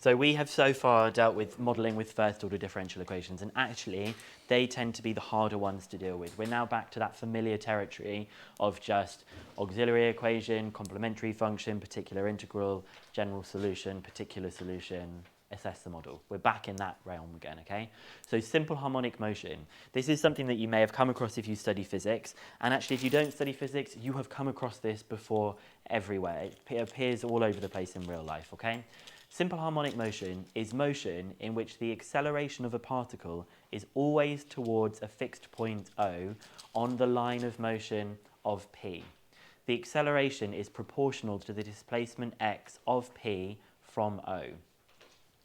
So we have so far dealt with modelling with first-order differential equations, and actually they tend to be the harder ones to deal with. We're now back to that familiar territory of just auxiliary equation, complementary function, particular integral, general solution, particular solution, assess the model. We're back in that realm again, okay? So simple harmonic motion. This is something that you may have come across if you study physics, and actually if you don't study physics, you have come across this before everywhere. It appears all over the place in real life, okay? Simple harmonic motion is motion in which the acceleration of a particle is always towards a fixed point O on the line of motion of P. The acceleration is proportional to the displacement x of P from O.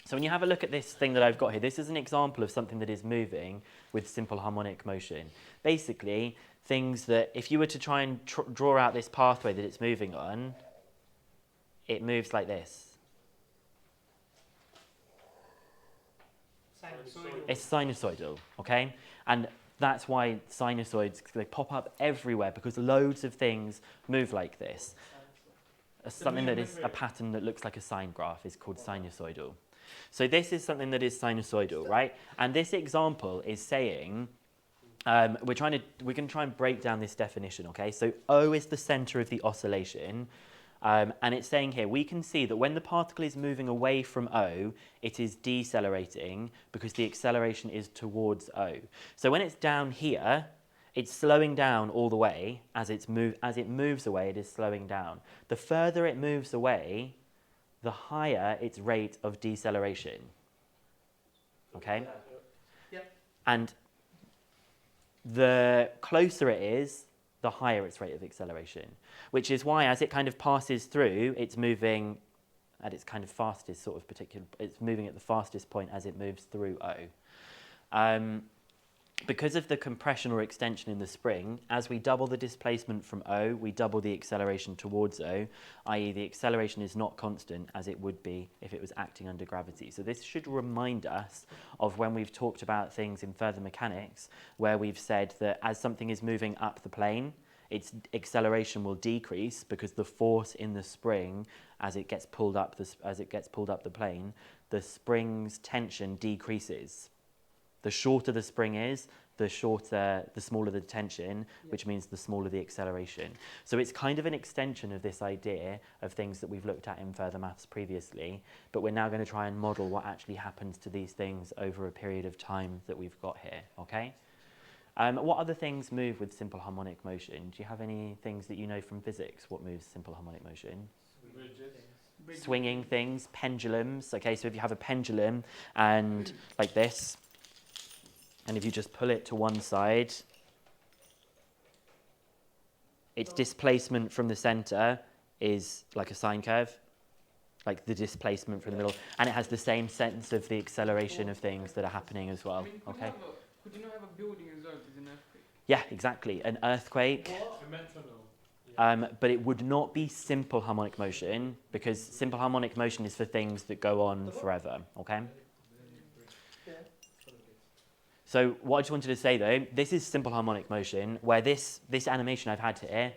So when you have a look at this thing that I've got here, this is an example of something that is moving with simple harmonic motion. Basically, things that if you were to try and draw out this pathway that it's moving on, it moves like this. It's sinusoidal, okay? And that's why sinusoids, they pop up everywhere because loads of things move like this. Something that is a pattern that looks like a sine graph is called sinusoidal. So this is something that is sinusoidal, right? And this example is saying, we're going to try and break down this definition, okay? So O is the center of the oscillation. And it's saying here, we can see that when the particle is moving away from O, it is decelerating because the acceleration is towards O. So when it's down here, it's slowing down all the way. As it moves away, it is slowing down. The further it moves away, the higher its rate of deceleration. Okay? Yeah. And the closer it is, the higher its rate of acceleration, which is why as it kind of passes through, it's moving at its kind of fastest sort of it's moving at the fastest point as it moves through O. Because of the compression or extension in the spring, as we double the displacement from O, we double the acceleration towards O, i.e. the acceleration is not constant as it would be if it was acting under gravity. So this should remind us of when we've talked about things in further mechanics, where we've said that as something is moving up the plane, its acceleration will decrease because the force in the spring, as it gets pulled up the plane, the spring's tension decreases. The shorter the spring is, the smaller the tension, which means the smaller the acceleration. So it's kind of an extension of this idea of things that we've looked at in further maths previously, but we're now going to try and model what actually happens to these things over a period of time that we've got here, okay? What other things move with simple harmonic motion? Do you have any things that you know from physics? What moves simple harmonic motion? Swinging things, pendulums. Okay, so if you have a pendulum and like this, and if you just pull it to one side, its displacement from the center is like a sine curve, like the displacement from the middle, and it has the same sense of the acceleration of things that are happening as well. Okay. Could you not have a building as well as an earthquake? Yeah, exactly. An earthquake. A metronome. But it would not be simple harmonic motion because simple harmonic motion is for things that go on forever. Okay. So what I just wanted to say though, this is simple harmonic motion where this animation I've had here,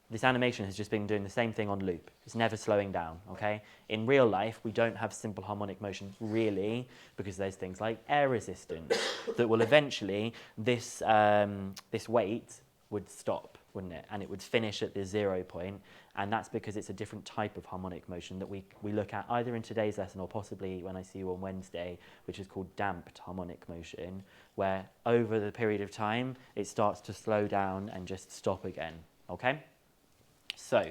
this animation has just been doing the same thing on loop. It's never slowing down, okay? In real life, we don't have simple harmonic motion really because there's things like air resistance that will eventually, this weight would stop, wouldn't it? And it would finish at the 0 point. And that's because it's a different type of harmonic motion that we look at either in today's lesson or possibly when I see you on Wednesday, which is called damped harmonic motion, where over the period of time, it starts to slow down and just stop again, okay? So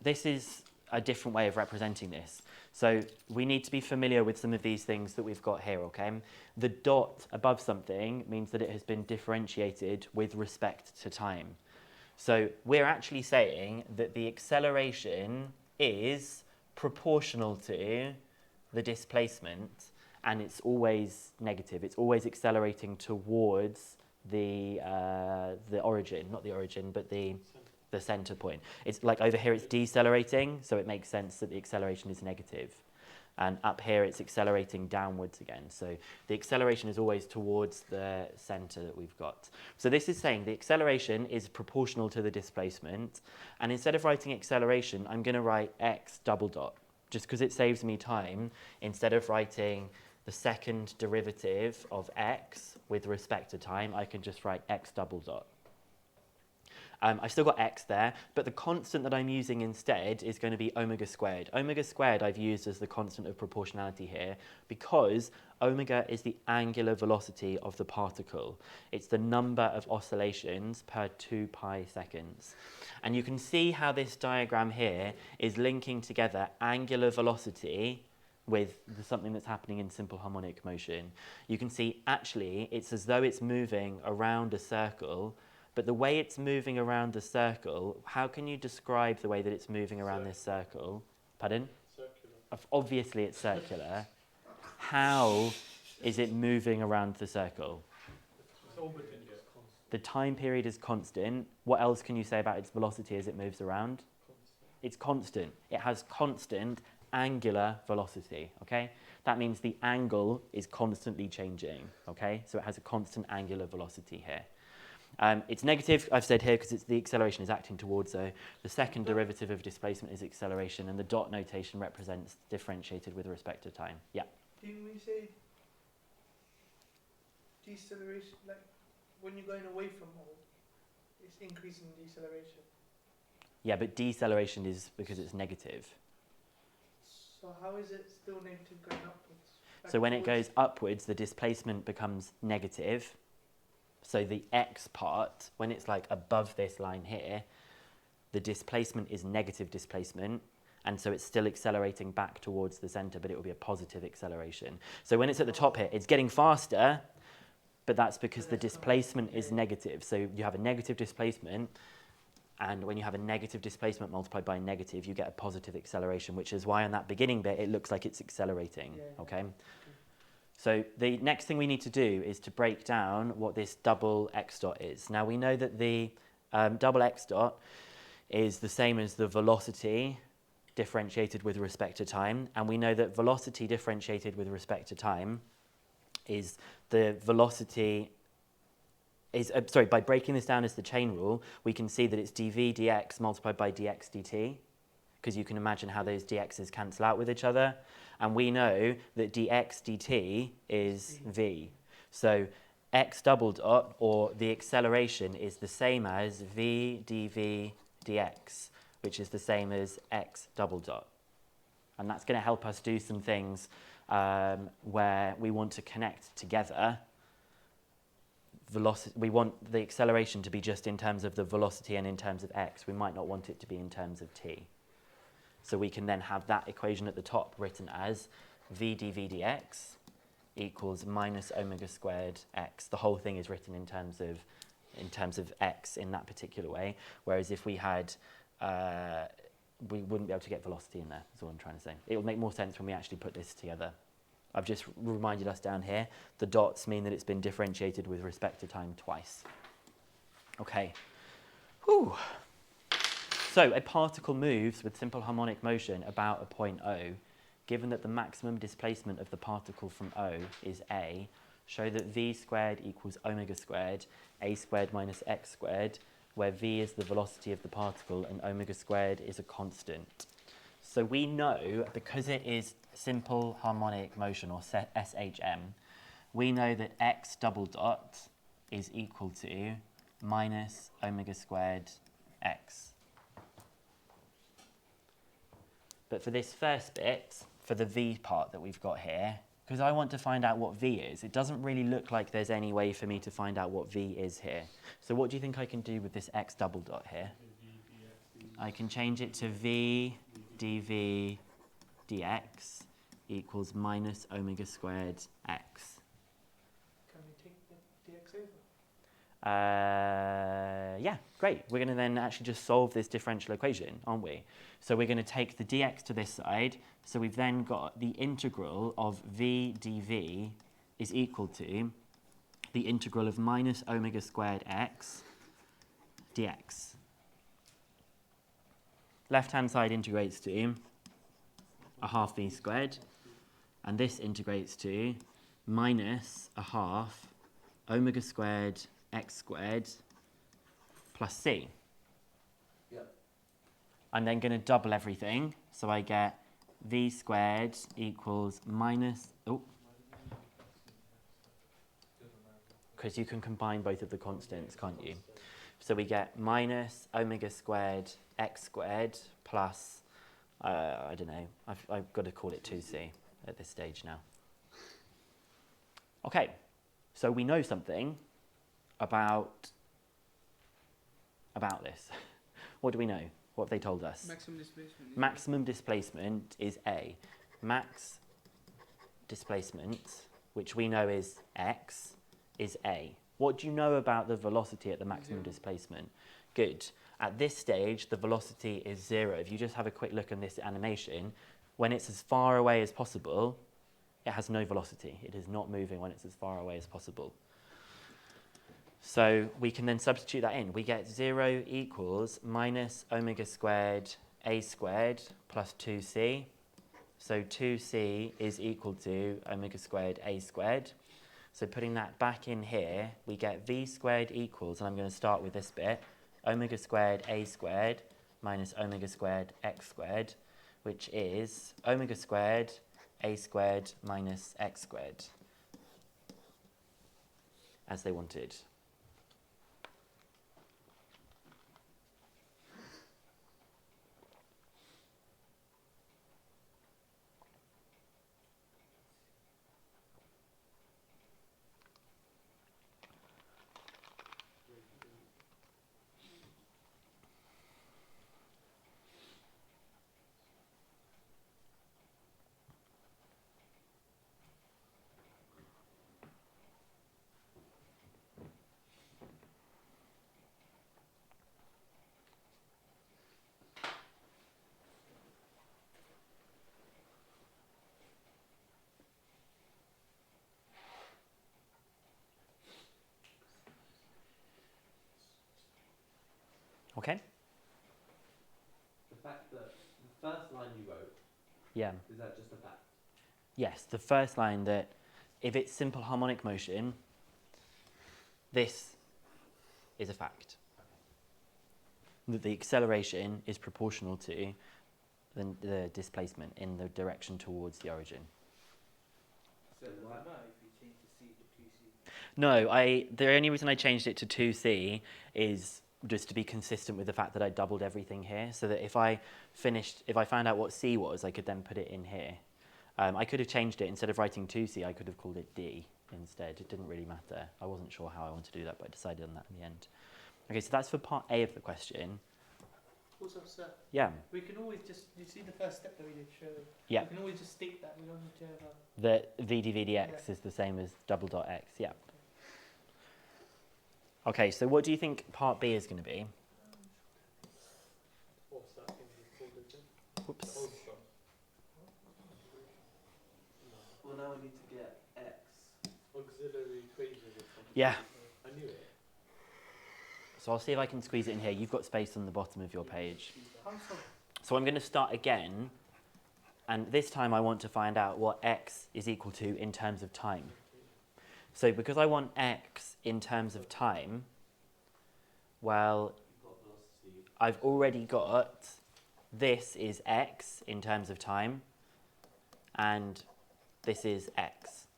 this is a different way of representing this. So we need to be familiar with some of these things that we've got here, okay? The dot above something means that it has been differentiated with respect to time. So we're actually saying that the acceleration is proportional to the displacement, and it's always negative. It's always accelerating towards the origin, not the origin, but the center point. It's like over here it's decelerating, so it makes sense that the acceleration is negative. And up here it's accelerating downwards again. So the acceleration is always towards the center that we've got. So this is saying the acceleration is proportional to the displacement. And instead of writing acceleration, I'm going to write x double dot, just because it saves me time, instead of writing the second derivative of x with respect to time, I can just write x double dot. I've still got x there, but the constant that I'm using instead is going to be omega squared. Omega squared I've used as the constant of proportionality here because omega is the angular velocity of the particle. It's the number of oscillations per 2 pi seconds. And you can see how this diagram here is linking together angular velocity with something that's happening in simple harmonic motion. You can see actually it's as though it's moving around a circle. But the way it's moving around the circle, how can you describe the way that it's moving around this circle? Pardon? Circular. Obviously it's circular. How is it moving around the circle? It's orbiting. The time period is constant. What else can you say about its velocity as it moves around? It's constant. It has constant angular velocity, okay? That means the angle is constantly changing, okay? So it has a constant angular velocity here. It's negative, I've said here, because it's the acceleration is acting towards the second derivative of displacement is acceleration, and the dot notation represents differentiated with respect to time. Yeah. Didn't we say deceleration, like when you're going away from all, it's increasing deceleration? Yeah, but deceleration is because it's negative. So how is it still negative going upwards? So when it goes upwards, the displacement becomes negative. So the x part, when it's like above this line here, the displacement is negative displacement, and so it's still accelerating back towards the center, but it will be a positive acceleration. So when it's at the top here, it's getting faster, but that's because the displacement is negative. So you have a negative displacement, and when you have a negative displacement multiplied by a negative, you get a positive acceleration, which is why on that beginning bit, it looks like it's accelerating, okay? So the next thing we need to do is to break down what this double x dot is. Now we know that the double x dot is the same as the velocity differentiated with respect to time, and we know that velocity differentiated with respect to time is the velocity is, by breaking this down as the chain rule, we can see that it's dv dx multiplied by dx dt, because you can imagine how those dx's cancel out with each other. And we know that dx dt is v. So x double dot, or the acceleration, is the same as v dv dx, which is the same as x double dot. And that's going to help us do some things where we want to connect together velocity. We want the acceleration to be just in terms of the velocity and in terms of x. We might not want it to be in terms of t. So we can then have that equation at the top written as v dv dx equals minus omega squared x. The whole thing is written in terms of x in that particular way. Whereas if we had, we wouldn't be able to get velocity in there, is all I'm trying to say. It will make more sense when we actually put this together. I've just reminded us down here, the dots mean that it's been differentiated with respect to time twice. Okay. Whew. So a particle moves with simple harmonic motion about a point O. Given that the maximum displacement of the particle from O is a, show that v squared equals omega squared, a squared minus x squared, where v is the velocity of the particle and omega squared is a constant. So we know, because it is simple harmonic motion, or SHM, we know that x double dot is equal to minus omega squared x. But for this first bit, for the v part that we've got here, because I want to find out what v is, it doesn't really look like there's any way for me to find out what v is here. So what do you think I can do with this x double dot here? I can change it to v dv dx equals minus omega squared x. Can we take the dx over? Yeah, great. We're going to then actually just solve this differential equation, aren't we? So we're going to take the dx to this side. So we've then got the integral of v dv is equal to the integral of minus omega squared x dx. Left-hand side integrates to a half v squared, and this integrates to minus a half omega squared x squared plus c. Yep. I'm then going to double everything, so I get v squared equals minus, because you can combine both of the constants, can't you? So we get minus omega squared x squared plus, I don't know, I've got to call it 2c at this stage now. Okay, so we know something about this. What do we know? What have they told us? Maximum displacement. Maximum displacement is A. Max displacement, which we know is x, is A. What do you know about the velocity at the maximum displacement? Good. At this stage, the velocity is 0. If you just have a quick look at this animation, when it's as far away as possible, it has no velocity. It is not moving when it's as far away as possible. So we can then substitute that in. We get 0 equals minus omega squared a squared plus 2c. So 2c is equal to omega squared a squared. So putting that back in here, we get v squared equals, and I'm going to start with this bit, omega squared a squared minus omega squared x squared, which is omega squared a squared minus x squared, as they wanted. Okay? The fact that the first line you wrote, Yeah. is that just a fact? Yes, the first line that if it's simple harmonic motion, this is a fact. That the acceleration is proportional to the displacement in the direction towards the origin. So why? If you change the C to 2C. No, the only reason I changed it to 2c is just to be consistent with the fact that I doubled everything here, so that if I found out what c was, I could then put it in here. I could have changed it, instead of writing 2c, I could have called it d instead. It didn't really matter. I wasn't sure how I wanted to do that, but I decided on that in the end. Okay, so that's for part A of the question. Also, sir, Yeah, we can always just, you see the first step that we did show? Yeah. We can always just state that, we don't need to have a... the vdvdx Yeah. is the same as double dot x, yeah. Okay, so what do you think part B is going to be? What's that thing you called it then? Whoops. The old stuff. Well, now we need to get x. Auxiliary equation or something. Yeah. I knew it. So I'll see if I can squeeze it in here. You've got space on the bottom of your page. How so? So I'm going to start again, and this time I want to find out what x is equal to in terms of time. So because I want x in terms of time, well, You've got velocity. I've already got this is x in terms of time, and this is x.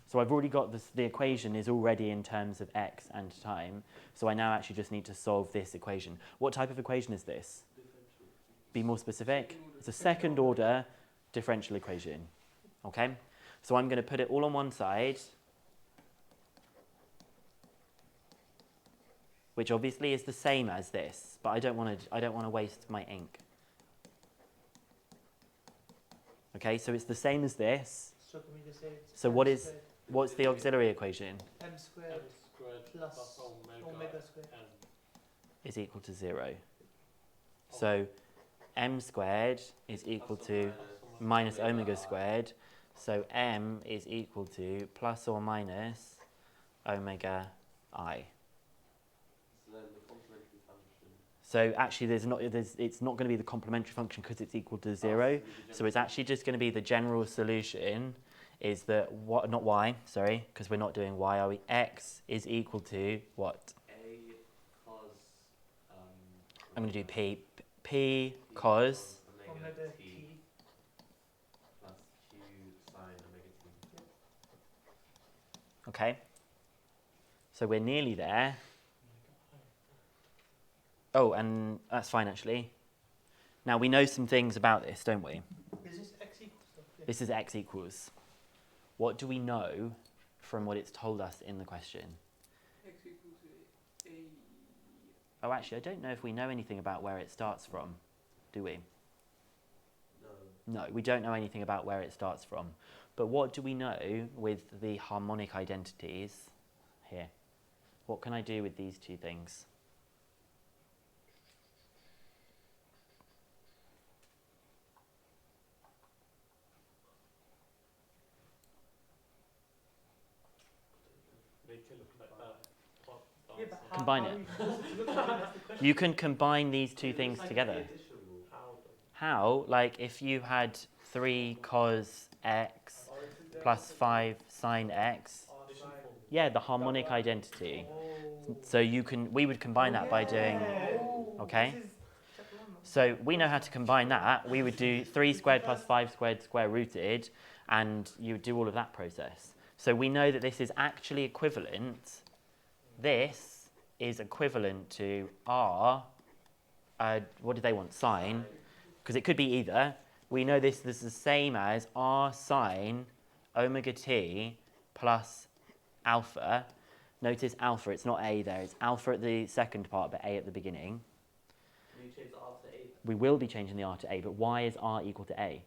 So I've already got this, the equation is already in terms of x and time, so I now actually just need to solve this equation. What type of equation is this? Differential. Be more specific. It's a second order differential equation. Okay? So I'm going to put it all on one side, which obviously is the same as this, but I don't want to waste my ink. Okay, so it's the same as this. So can we just say it's So m what is- squared What's the auxiliary equation? m squared M squared plus omega squared. m. Is equal to 0. So m squared is equal to minus omega squared. So m is equal to plus or minus omega I. So then the complementary function. So actually it's not going to be the complementary function because it's equal to 0. So it's actually just going to be the general solution is that, not y, sorry, because we're not doing y, are we? X is equal to what? A cos. I'm going to do p cos Omega t sine omega t. Okay. So we're nearly there. Oh, and that's fine actually. Now we know some things about this, don't we? Is this x equals stuff? Yeah. This is x equals. What do we know from what it's told us in the question? X equals a. Oh, actually, I don't know if we know anything about where it starts from, do we? No. No, we don't know anything about where it starts from. But what do we know with the harmonic identities here? What can I do with these two things? Make it look like that. Yeah, but Combine how it. are we supposed to look at it? That's the question. You can combine these two things together. How? How? Like if you had 3 cos x plus 5 sine x. Yeah, the harmonic identity. So we would combine that by doing, okay? This is chapter 1. So we know how to combine that. We would do 3 squared plus 5 squared square rooted, and you would do all of that process. So we know that this is actually equivalent. This is equivalent to r, what do they want, sine? Because it could be either. We know this is the same as r sine omega t plus alpha. Notice alpha, it's not a there. It's alpha at the second part, but a at the beginning. Can you change the R to A? We will be changing the r to a, but why is r equal to a?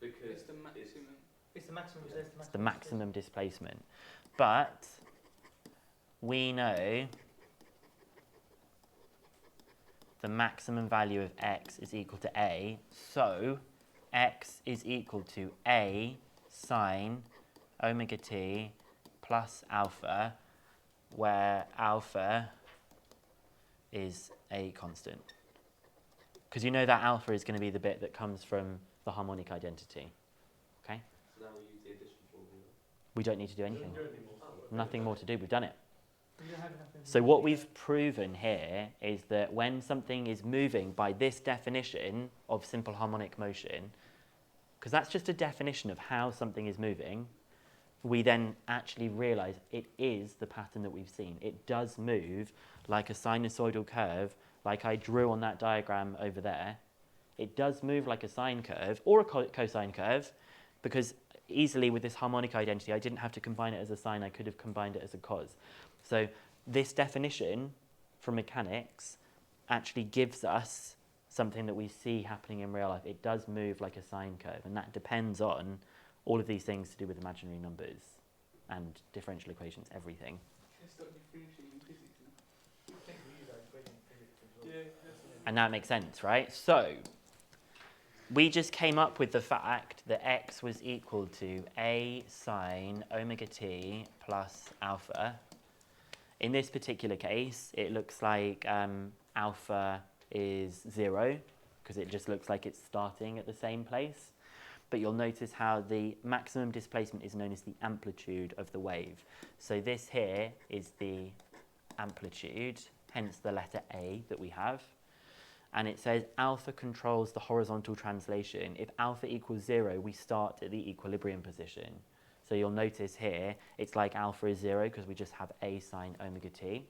Because It's the maximum. It's the maximum. So it's It's the maximum displacement. But we know the maximum value of x is equal to a, so x is equal to a sine omega t plus alpha, where alpha is a constant. Because you know that alpha is going to be the bit that comes from the harmonic identity. Okay? so now we use the addition formula. We don't need to do anything. Nothing more to do. We've done it. We don't have enough So what we've proven here is that when something is moving by this definition of simple harmonic motion, because that's just a definition of how something is moving, we then actually realize it is the pattern that we've seen. It does move like a sinusoidal curve, like I drew on that diagram over there. It does move like a sine curve or a cosine curve, because easily with this harmonic identity, I didn't have to combine it as a sine, I could have combined it as a cos. So this definition from mechanics actually gives us something that we see happening in real life. It does move like a sine curve, and that depends on all of these things to do with imaginary numbers and differential equations, everything. Let's start differentiating physics now. Yeah, that's And that makes sense, right? So we just came up with the fact that x was equal to a sine omega t plus alpha. In this particular case, it looks like alpha is 0, because it just looks like it's starting at the same place. But you'll notice how the maximum displacement is known as the amplitude of the wave. So this here is the amplitude, hence the letter A that we have. And it says alpha controls the horizontal translation. If alpha equals 0, we start at the equilibrium position. So you'll notice here, it's like alpha is 0 because we just have a sine omega t.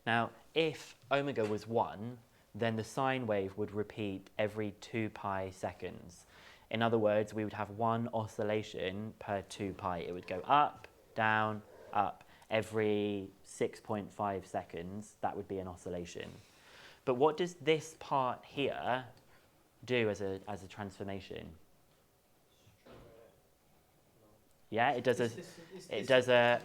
Now, if omega was 1, then the sine wave would repeat every 2 pi seconds. In other words, we would have one oscillation per 2 pi. It would go up, down, up. Every 6.5 seconds, that would be an oscillation. But what does this part here do as a transformation? Yeah, it does a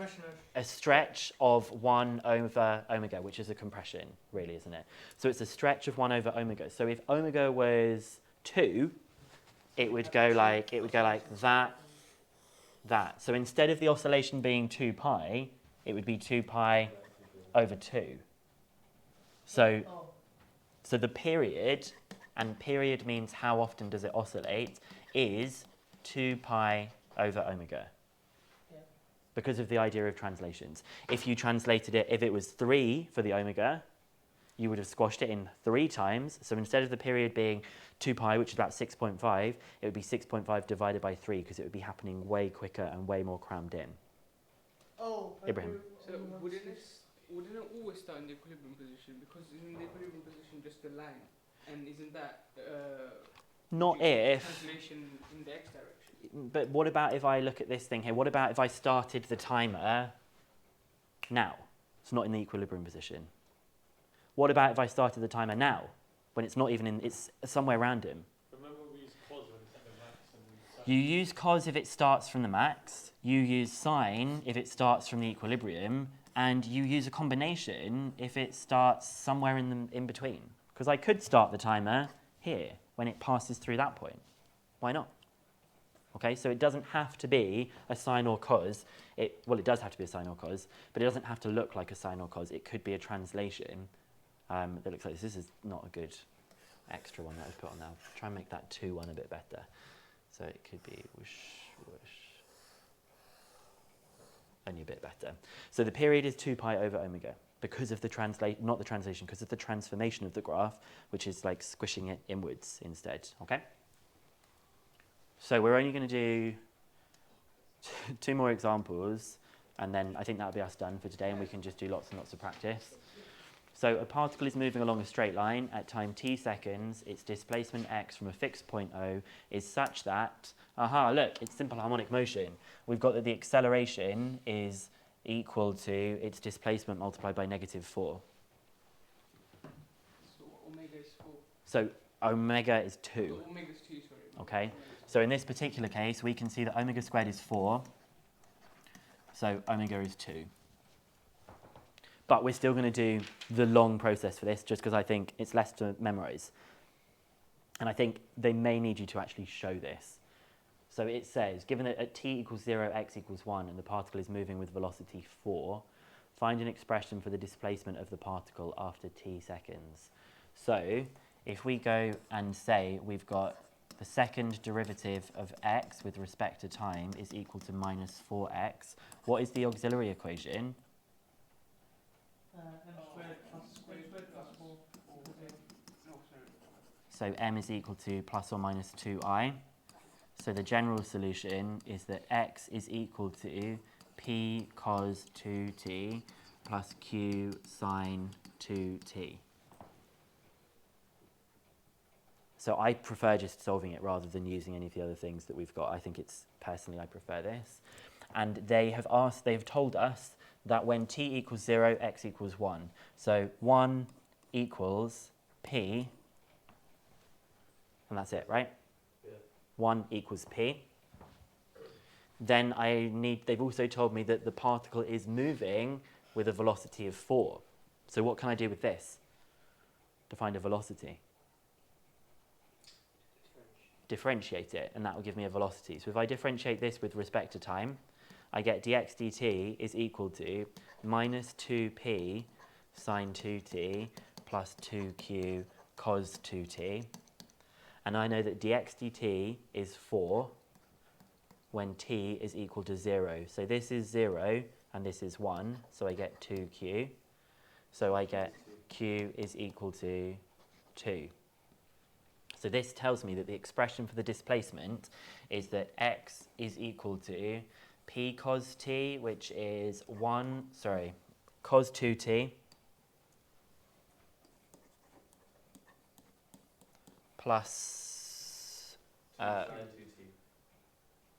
stretch of 1 over omega, which is a compression, really, isn't it? So it's a stretch of 1 over omega. So if omega was 2, it would go like that. So instead of the oscillation being 2 pi, it would be 2 pi over 2. So the period, and period means how often does it oscillate, is 2 pi over omega. Because of the idea of translations. If you translated it, if it was 3 for the omega, you would have squashed it in 3 times. So instead of the period being 2 pi, which is about 6.5, it would be 6.5 divided by 3 because it would be happening way quicker and way more crammed in. Oh, Ibrahim. So wouldn't it always start in the equilibrium position? Because isn't the equilibrium position just a line? And isn't that Not due to if. translation in the x direction? But what about if I look at this thing here? What about if I started the timer now? It's not in the equilibrium position. What about if I started the timer now, when it's not even in, it's somewhere random? Remember we use cos when it's at the max and sin. You use cos if it starts from the max, you use sine if it starts from the equilibrium, and you use a combination if it starts somewhere in between. Because I could start the timer here when it passes through that point. Why not? Okay, so it doesn't have to be a sine or cos. Well, it does have to be a sine or cos, but it doesn't have to look like a sine or cos. It could be a translation that looks like this. This is not a good extra one that I've put on now. Try and make that 2 one a bit better. So it could be whoosh, whoosh. Only a bit better. So the period is 2 pi over omega because of the because of the transformation of the graph, which is like squishing it inwards instead, okay? So we're only going to do 2 more examples, and then I think that'll be us done for today, and we can just do lots and lots of practice. So a particle is moving along a straight line at time t seconds. Its displacement x from a fixed point O is such that, look, it's simple harmonic motion. We've got that the acceleration is equal to its displacement multiplied by -4. So omega is 4. So omega is 2. Oh, omega is 2, sorry. Okay, so in this particular case, we can see that omega squared is 4, so omega is 2. But we're still going to do the long process for this, just because I think it's less to memorize. And I think they may need you to actually show this. So it says, given that at t equals 0, x equals 1, and the particle is moving with velocity 4, find an expression for the displacement of the particle after t seconds. So if we go and say we've got the second derivative of x with respect to time is equal to minus 4x, what is the auxiliary equation? M squared plus 4. No, sorry. So m is equal to plus or minus 2i. So the general solution is that x is equal to p cos 2t plus q sine 2t. So I prefer just solving it rather than using any of the other things that we've got. I think it's, personally, I prefer this. And they have told us that when t equals 0, x equals 1. So 1 equals p, and that's it, right? Yeah. 1 equals p. Then they've also told me that the particle is moving with a velocity of 4. So what can I do with this to find a velocity? Differentiate it, and that will give me a velocity. So if I differentiate this with respect to time, I get dx dt is equal to minus 2p sine 2t plus 2q cos 2t. And I know that dx dt is 4 when t is equal to 0. So this is 0 and this is 1, so I get 2q. So I get q is equal to 2. So this tells me that the expression for the displacement is that x is equal to p cos t, which is cos 2t plus,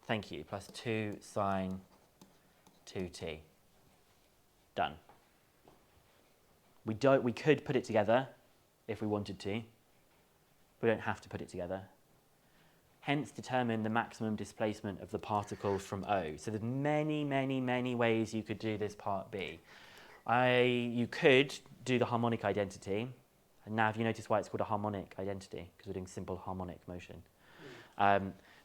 thank you, plus 2 sine 2t. Done. We could put it together if we wanted to. We don't have to put it together. Hence determine the maximum displacement of the particle from O. So there's many, many, many ways you could do this part B. You could do the harmonic identity. And now have you noticed why it's called a harmonic identity? Because we're doing simple harmonic motion.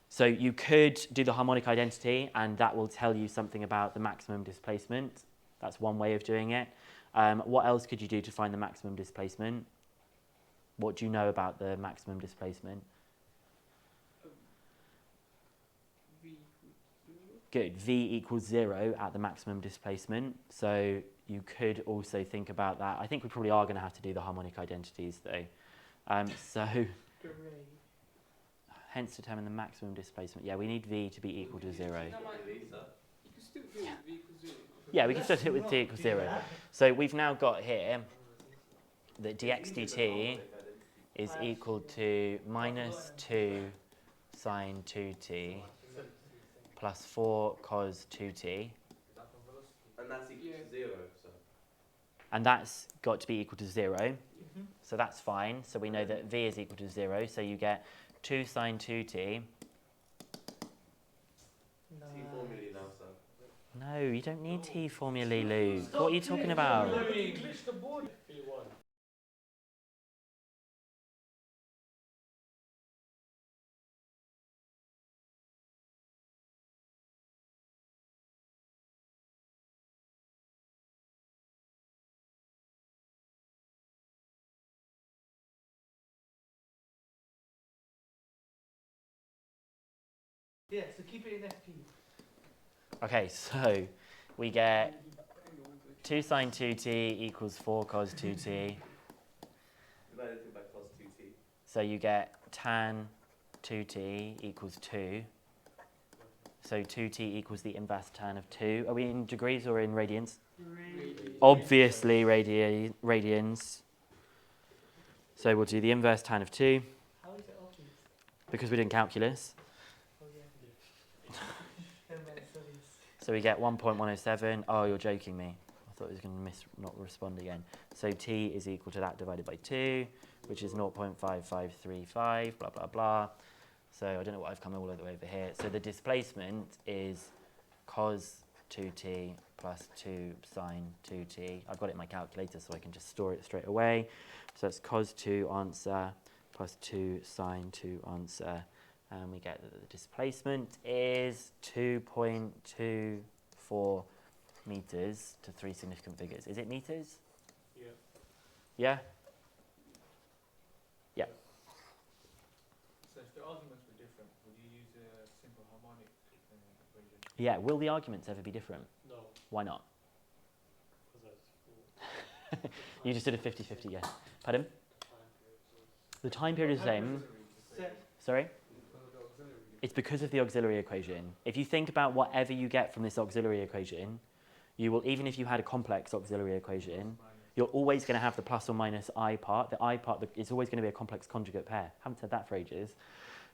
So you could do the harmonic identity, and that will tell you something about the maximum displacement. That's one way of doing it. What else could you do to find the maximum displacement? What do you know about the maximum displacement? V Good. V equals 0 at the maximum displacement. So you could also think about that. I think we probably are going to have to do the harmonic identities though. So hence determine the maximum displacement. Yeah, we need V to be equal to 0. No, man, you can still do it with V equals 0. Yeah, we can still do it with T equals 0. So we've now got here that dx dt is equal to minus 2 sine 2t plus 4 cos 2t. And that's equal to 0, so. And that's got to be equal to 0. So that's fine. So we know that V is equal to 0. So you get 2 sine 2t. T formulae now, so. No, you don't need T formulae, Luke. What are you talking about? Glitch the board. V1. Yeah, so keep it in FP. Okay, so we get 2 sine 2t equals 4 cos 2t. Divided by cos 2t. So you get tan 2t equals 2. So 2t equals the inverse tan of 2. Are we in degrees or in radians? Obviously radians. So we'll do the inverse tan of 2 How is it obvious? because we did calculus. Oh yeah. Never mind, sorry. So we get 1.107. Oh, you're joking me. I thought it was going to not respond again. So t is equal to that divided by 2, which is 0.5535, blah, blah, blah. So I don't know what I've come all the way over here. So the displacement is cos 2t plus 2 sine 2t. I've got it in my calculator, so I can just store it straight away. So that's cos 2 answer plus 2 sine 2 answer. And we get that the displacement is 2.24 meters to 3 significant figures. Is it meters? Yeah. Yeah? Yeah. So if the arguments were different, would you use a simple harmonic equation? Yeah. Will the arguments ever be different? No, Why not? because that's You just did a 50-50 guess. Pardon? time period. The time period is the same. Sorry? It's because of the auxiliary equation. If you think about whatever you get from this auxiliary equation, you will, even if you had a complex auxiliary equation, you're always going to have the plus or minus I part. The I part is always going to be a complex conjugate pair. Haven't said that for ages.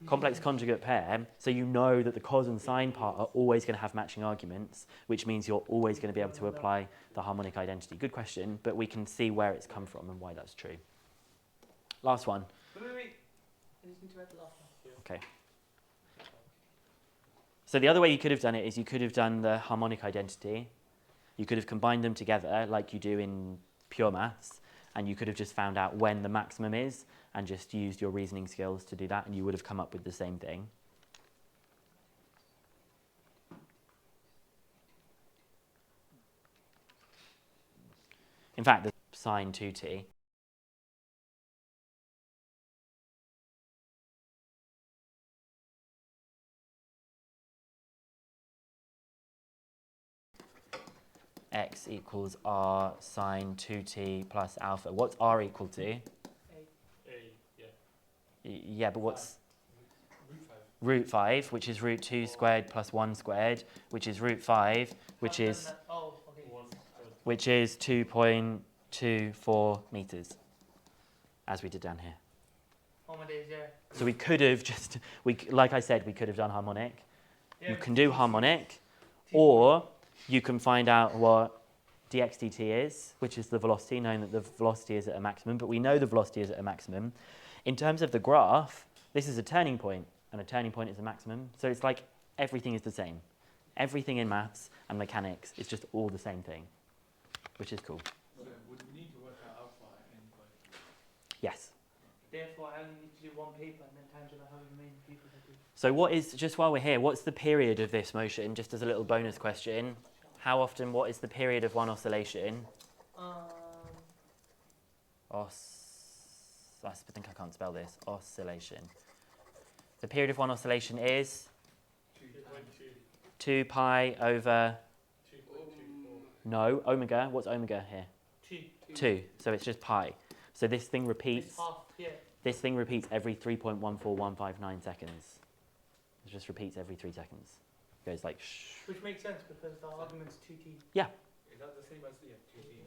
Complex conjugate pair, so you know that the cos and sine part are always going to have matching arguments, which means you're always going to be able to apply the harmonic identity. Good question, but we can see where it's come from and why that's true. Last one. Wait. I just need to write the last one. Okay. So the other way you could have done it is you could have done the harmonic identity. You could have combined them together like you do in pure maths, and you could have just found out when the maximum is and just used your reasoning skills to do that, and you would have come up with the same thing. In fact, the sine 2t. X equals r sine 2t plus alpha. What's r equal to? A, yeah. Yeah, but what's Root 5. root 5, which is root 2 squared plus 1 squared, which is root 5, which is Oh, okay. 1. which is 2.24 meters, as we did down here. Oh my days, yeah. So we could have just, like I said, we could have done harmonic. You can do harmonic, or you can find out what dx dt is, which is the velocity, knowing that the velocity is at a maximum, but we know the velocity is at a maximum. In terms of the graph, this is a turning point, and a turning point is a maximum. So it's like everything is the same. Everything in maths and mechanics is just all the same thing, which is cool. So would we need to work out alpha at any point? Yes. Therefore, I only need to do one paper and then times it by however many people I do. So what is, just while we're here, what's the period of this motion, just as a little bonus question? How often, what is the period of one oscillation? I think I can't spell this. Oscillation. The period of one oscillation is 2 pi over, 2.24. no, omega. What's omega here? 2. 2. So it's just pi. So this thing It's repeats. half, yeah. This thing repeats every 3.14159 seconds. It just repeats every 3 seconds. It goes like shh. Which makes sense because the argument's 2t. Is that the same as 2D?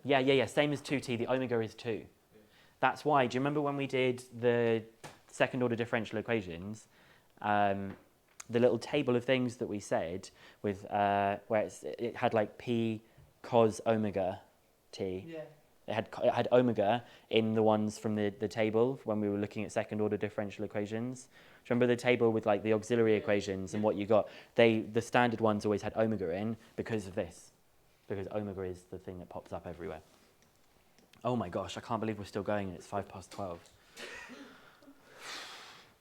Yeah. Yeah. Same as 2t. The omega is 2. That's why. Do you remember when we did the second order differential equations? The little table of things that we said with where it had like p cos omega t. Yeah. It had omega in the ones from the table when we were looking at second order differential equations. Do you remember the table with like the auxiliary equations and what you got? The standard ones always had omega in because of this. Because omega is the thing that pops up everywhere. Oh my gosh, I can't believe we're still going and it's 12:05.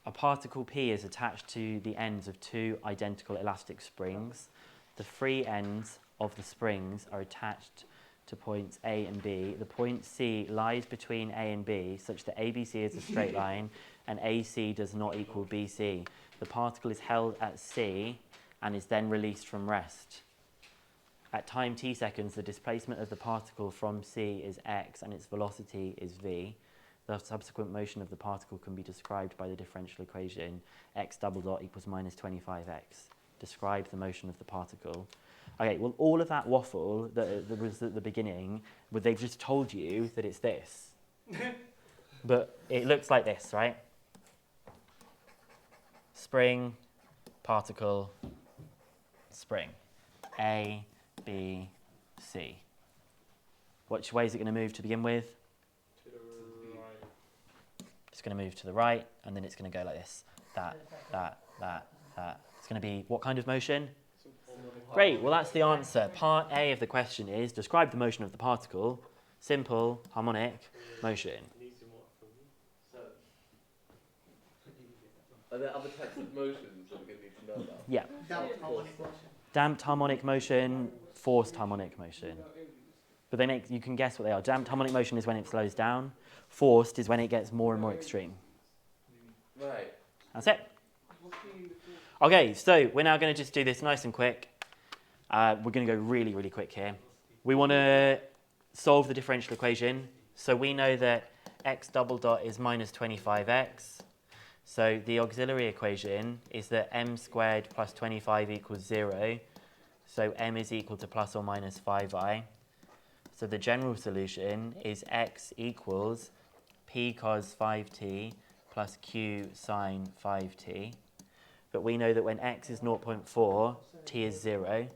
A particle P is attached to the ends of 2 identical elastic springs. The free ends of the springs are attached to points A and B. The point C lies between A and B such that ABC is a straight line and AC does not equal BC. The particle is held at C and is then released from rest. At time t seconds, the displacement of the particle from C is x and its velocity is v. The subsequent motion of the particle can be described by the differential equation x double dot equals minus 25x. Describe the motion of the particle. Okay, well, all of that waffle that was at the beginning, well, they've just told you that it's this. But it looks like this, right? Spring, particle, spring. A, B, C. Which way is it going to move to begin with? To the right. It's going to move to the right, and then it's going to go like this. That. It's going to be what kind of motion? Great, well that's the answer. Part A of the question is, describe the motion of the particle. Simple, harmonic motion. So, are there other types of motions that we're going to need to know about? Yeah. Damped harmonic motion. Damped harmonic motion, forced harmonic motion. But you can guess what they are. Damped harmonic motion is when it slows down. Forced is when it gets more and more extreme. Right. That's it. Okay, so we're now going to just do this nice and quick. We're going to go really, really quick here. We want to solve the differential equation. So we know that x double dot is minus 25x. So the auxiliary equation is that m squared plus 25 equals 0. So m is equal to plus or minus 5i. So the general solution is x equals p cos 5t plus q sine 5t. But we know that when x is 0.4, t is 0.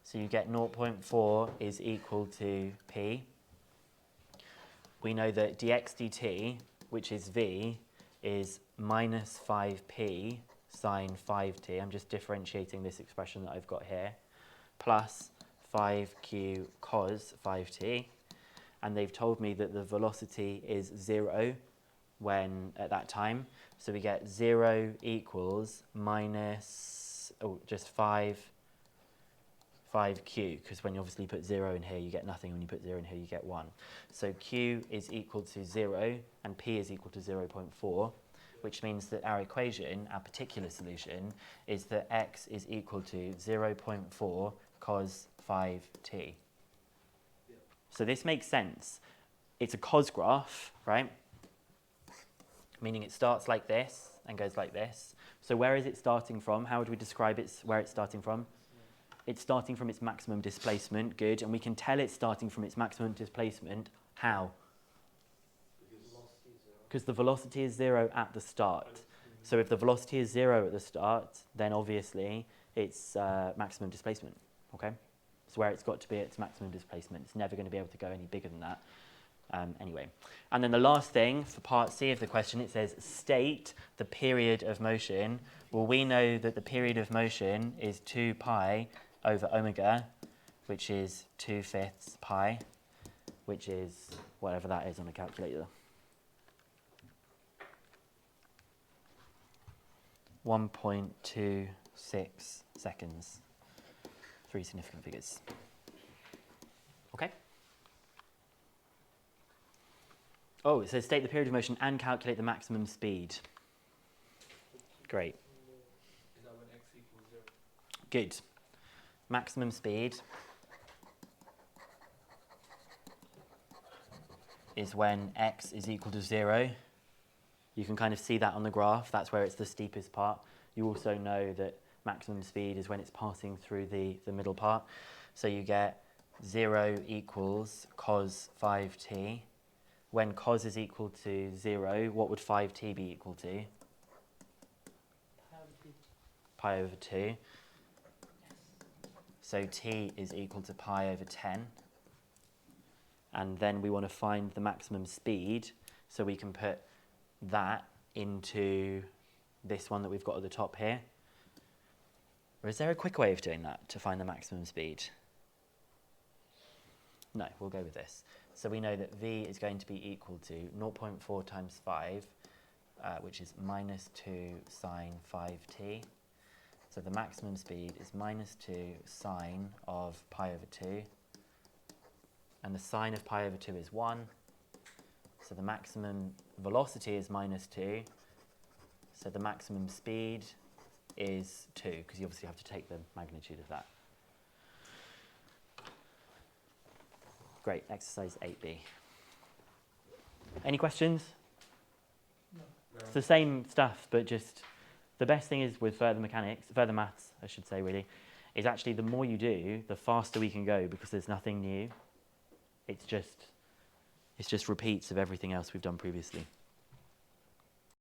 So you get 0.4 is equal to p. We know that dx dt, which is v, is minus 5p sine 5t. I'm just differentiating this expression that I've got here. Plus 5q cos 5t. And they've told me that the velocity is 0 at that time. So we get 0 equals minus, just 5q, because when you obviously put 0 in here, you get nothing. When you put 0 in here, you get 1. So q is equal to 0, and p is equal to 0.4, which means that our equation, our particular solution, is that x is equal to 0.4 cos 5t. So this makes sense. It's a cos graph, right? Meaning it starts like this and goes like this. So where is it starting from? How would we describe where it's starting from? It's starting from its maximum displacement, good. And we can tell it's starting from its maximum displacement. How? Because the velocity is 0 at the start. So if the velocity is 0 at the start, then obviously it's maximum displacement, okay? It's where it's got to be its maximum displacement. It's never going to be able to go any bigger than that. Anyway, and then the last thing for part C of the question, it says state the period of motion. Well, we know that the period of motion is 2 pi over omega, which is 2/5 pi, which is whatever that is on a calculator. 1.26 seconds. 3 significant figures. Okay? Oh, it says state the period of motion and calculate the maximum speed. Great. Is that when x equals 0? Good. Maximum speed is when x is equal to 0. You can kind of see that on the graph. That's where it's the steepest part. You also know that maximum speed is when it's passing through the middle part. So you get 0 equals cos 5t. When cos is equal to 0, what would 5t be equal to? Pi over 2. So t is equal to pi over 10. And then we want to find the maximum speed, so we can put that into this one that we've got at the top here. Or is there a quick way of doing that to find the maximum speed? No, we'll go with this. So we know that v is going to be equal to 0.4 times 5, which is minus 2 sine 5t. So the maximum speed is minus 2 sine of pi over 2. And the sine of pi over 2 is 1. So the maximum velocity is minus 2. So the maximum speed is 2, because you obviously have to take the magnitude of that. Great, exercise 8B. Any questions? No. It's the same stuff, but just the best thing is with further maths, I should say really, is actually the more you do, the faster we can go, because there's nothing new. It's just repeats of everything else we've done previously.